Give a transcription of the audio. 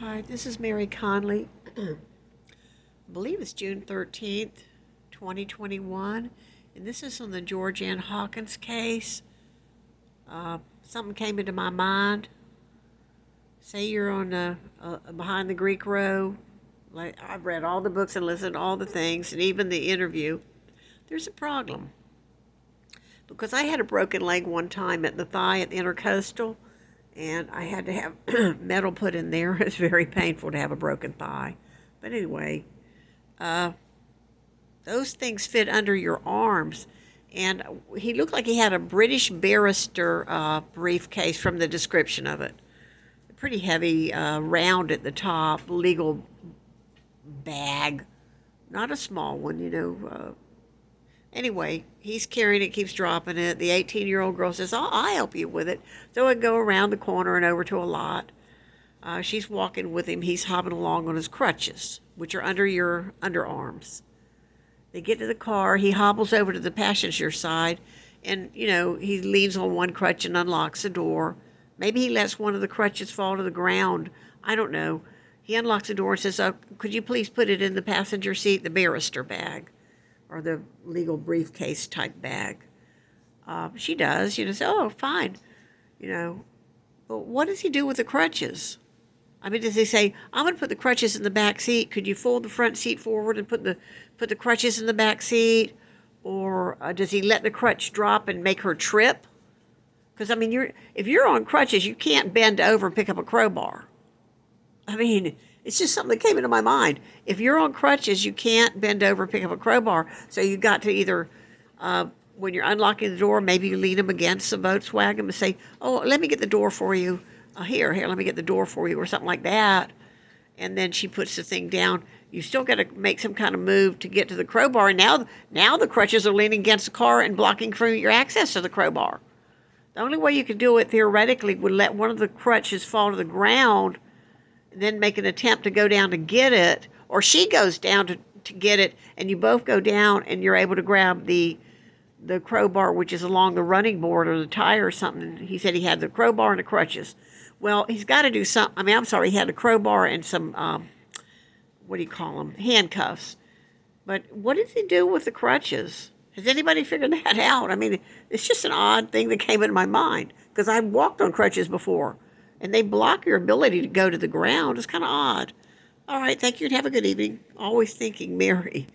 Hi, this is Mary Conley. I believe it's June 13th, 2021, and this is on the Georgeanne Hawkins case. Something came into my mind. Say you're on behind the Greek row. Like, I've read all the books and listened to all the things, and even the interview. There's a problem. Because I had a broken leg one time at the thigh at the intercostal, and I had to have metal put in there. It's very painful to have a broken thigh. But anyway, those things fit under your arms. And he looked like he had a British barrister briefcase from the description of it. Pretty heavy, round at the top, legal bag. Not a small one. Anyway, he's carrying it, keeps dropping it. The 18-year-old girl says, I'll help you with it. So I go around the corner and over to a lot. She's walking with him. He's hopping along on his crutches, which are under your underarms. They get to the car. He hobbles over to the passenger side, and, he leans on one crutch and unlocks the door. Maybe he lets one of the crutches fall to the ground. I don't know. He unlocks the door and says, could you please put it in the passenger seat, the barrister bag, or the legal briefcase type bag. She does, say, fine. But what does he do with the crutches? I mean, does he say, I'm going to put the crutches in the back seat. Could you fold the front seat forward and put the crutches in the back seat? Or does he let the crutch drop and make her trip? Because, if you're on crutches, you can't bend over and pick up a crowbar. It's just something that came into my mind. If you're on crutches, you can't bend over and pick up a crowbar. So you got to either, when you're unlocking the door, maybe you lean them against the Volkswagen and say, let me get the door for you. Here, let me get the door for you, or something like that. And then she puts the thing down. You still got to make some kind of move to get to the crowbar. And now the crutches are leaning against the car and blocking from your access to the crowbar. The only way you could do it theoretically would let one of the crutches fall to the ground and then make an attempt to go down to get it, or she goes down to get it, and you both go down, and you're able to grab the crowbar, which is along the running board or the tire or something. He said he had the crowbar and the crutches. Well, he's got to do something. He had a crowbar and some, what do you call them, handcuffs. But what does he do with the crutches? Has anybody figured that out? It's just an odd thing that came into my mind, because I've walked on crutches before. And they block your ability to go to the ground. It's kind of odd. All right, thank you, and have a good evening. Always thinking, Mary.